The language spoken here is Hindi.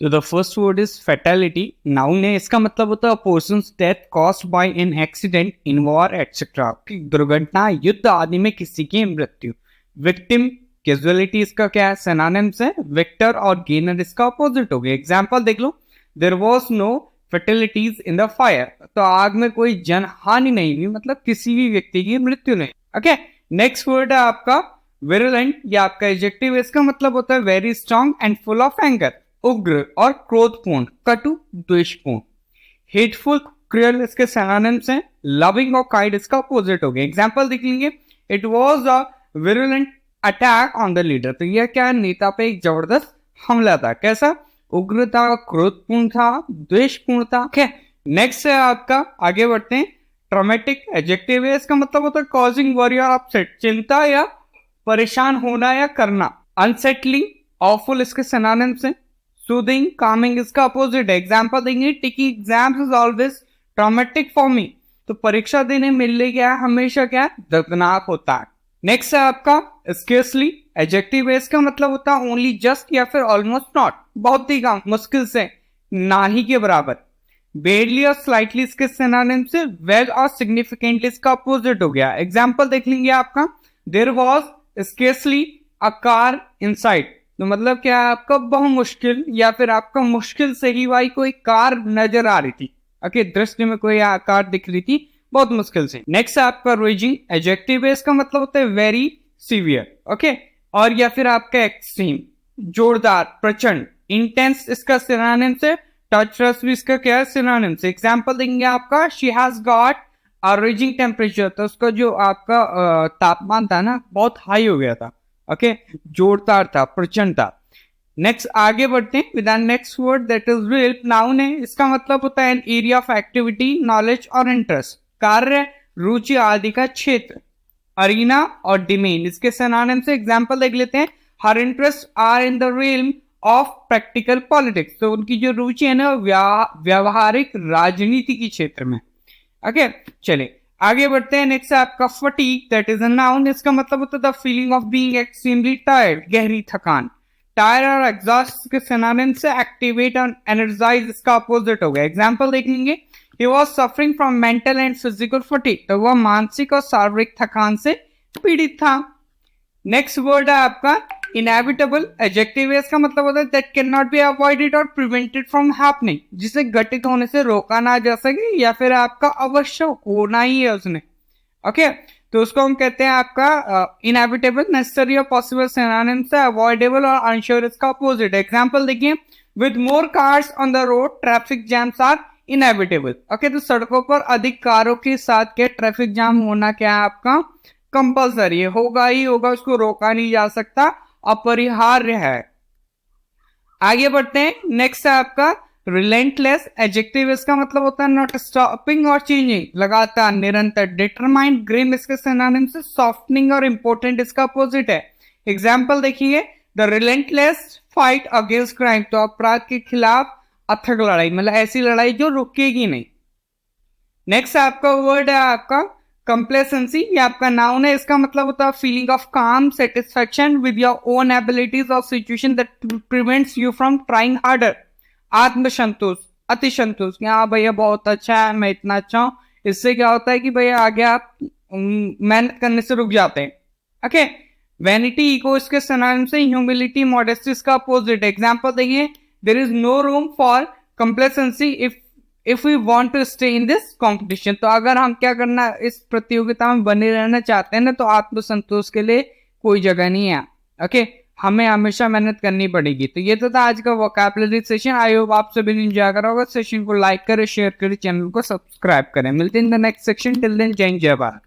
तो the first word is fatality, noun है, इसका मतलब होता है persons death caused by an accident in war etcetera, दुर्घटना, युद्ध आदि में किसी की मृत्यु। विक्टिम, कैजुअलिटी इसका क्या है, सिनोनिम्स है। विक्टर और गेनर इसका अपोजिट हो गया। एग्जांपल देख लो, there was no fatalities in the fire, तो आग में कोई जन हानि नहीं हुई, मतलब किसी भी व्यक्ति की मृत्यु नहीं। ओके, नेक्स्ट वर्ड है आपका विरुलेंट, ये आपका एडजेक्टिव, इसका मतलब होता है very strong and full of anger, उग्र और क्रोधपूर्ण, कटु, द्वेषपूर्ण। हेटफुल, क्रूअल इसके सिनोनिम्स हैं। लविंग और काइंड इसका अपोजिट हो गया। एग्जांपल देख लीजिए, it was a virulent attack on the leader, तो यह क्या, नेता पे एक जबरदस्त हमला था। कैसा, उग्र था, क्रोधपूर्ण था, द्वेषपूर्ण था। ओके, नेक्स्ट है आपका, आगे बढ़ते हैं, ट्रॉमेटिक एडजेक्टिव है, इसका मतलब होता है कॉजिंग वरी और अपसेट, चिंता या परेशान होना या करना। अनसेटलिंग, ऑफुल इसके सिनोनिम्स हैं। सूदिंग, कामिंग इसका अपोजिट है। एग्जांपल देंगे, taking exams is always traumatic for me, तो परीक्षा देने मिलने क्या है, हमेशा क्या है, दर्दनाक होता है। नेक्स्ट है आपका स्केर्सली एडजेक्टिव है, इसका मतलब होता है ओनली जस्ट या फिर ऑलमोस्ट नॉट, बहुत ही कम, मुश्किल से, ना ही के बराबर। बेरली और स्लाइटली इसके सिनोनिम से। वेल और सिग्निफिकेंटली इसका अपोजिट हो गया। एग्जांपल देख लेंगे आपका, there was scarcely a car inside, तो मतलब क्या है आपका बहुत मुश्किल या फिर आपका मुश्किल से ही भाई कोई कार नजर आ रही थी। ओके, दृष्टि में कोई कार दिख रही थी बहुत मुश्किल से। नेक्स्ट आपका रेजिंग एडजेक्टिव है, इसका मतलब होता है वेरी सीवियर। ओके, और या फिर आपका एक्सट्रीम, जोरदार, प्रचंड। इंटेंस इसका सिनोनिम से। टचरस भी इसका क्या है, सिनोनिम से। एग्जांपल देंगे आपका, she has got a raising temperature, तो उसका जो आपका तापमान था ना बहुत हाई हो गया था। ओके, जोरदार था, प्रचंड था। नेक्स्ट आगे बढ़ते हैं with next word that is real, noun है, इसका मतलब होता है an area of activity, knowledge और इंटरेस्ट, कार्य, रुचि आदि का क्षेत्र। अरीना और डिमेन इसके सिनोनिम से। एग्जांपल देख लेते हैं, her interest are in the realm of practical politics, तो उनकी जो रुचि है ना व्यावहारिक राजनीति के क्षेत्र में। ओके, चलिए आगे बढ़ते हैं। नेक्स्ट है आपका fatigue, that is a noun, इसका मतलब होता है the feeling of being extremely tired, गहरी थकान। टायर और एग्जॉस्ट के सिनोनिम से। एक्टिवेट और एनर्जाइज इसका अपोजिट हो गया। एग्जांपल देख लेंगे, he was suffering from mental and physical fatigue, तो वह मानसिक और शारीरिक थकान से पीड़ित था। नेक्स्ट वर्ड है आपका इनएविटेबल एडजेक्टिव है, इसका मतलब होता है that can not be avoided और प्रिवेंटेड फ्रॉम हैपनिंग, जिसे घटित होने से रोका ना जा सके या फिर आपका अवश्य होना ही है उसने। ओके, तो उसको हम कहते हैं आपका इनएविटेबल। नेसेसरी और पॉसिबल सिनोनिम से। अवॉइडेबल और अनश्योर इसका अपोजिट। एग्जांपल देखिए, with more cars on the road traffic jams are inevitable. Okay, तो सड़कों पर अधिक कारों के साथ के ट्रैफिक जाम होना क्या है आपका, कंपलसरी होगा ही होगा, उसको रोका नहीं जा सकता, अपरिहार्य है। आगे बढ़ते हैं। नेक्स्ट है आपका रिलेंटलेस एडजेक्टिव, इसका मतलब होता है नॉट स्टॉपिंग और चेंजिंग, लगातार, निरंतर। डिटरमाइंड, ग्रिम इसके सिनोनिम से। सॉफ्टनिंग और इंपॉर्टेंट इसका अपोजिट है। एग्जांपल देखिए, the relentless fight against crime, तो अपराध के खिलाफ अथक लड़ाई, मतलब ऐसी लड़ाई जो रुकेगी नहीं। नेक्स्ट आपका वर्ड है आपका कंप्लेसेंसी, ये आपका नाउन है, इसका मतलब होता है feeling of calm, satisfaction with your own abilities और situation that prevents you from trying harder. आत्मसंतोष, अति संतोष, हाँ भैया बहुत अच्छा है, मैं इतना अच्छा हूं, इससे क्या होता है कि भैया आगे आप मेहनत करने से रुक जाते हैं। ओके, वैनिटी, ईगो इसके सिनोनिम से। ह्यूमिलिटी, मॉडेस्टी इसका अपोजिट। एग्जांपल देखिए, there is no room for complacency if we want to stay in this competition, तो अगर हम क्या करना, इस प्रतियोगिता में बने रहना चाहते हैं ना, तो आत्मसंतोष के लिए कोई जगह नहीं है। ओके, हमें हमेशा मेहनत करनी पड़ेगी। तो ये तो था आज का वोकैबुलरी सेशन। आई होप आप सभी ने एंजॉय करा होगा। सेशन को लाइक करें, शेयर करें, चैनल को सब्सक्राइब करें। मिलते हैं in the next section. Till then, जय हिंद, जय भारत।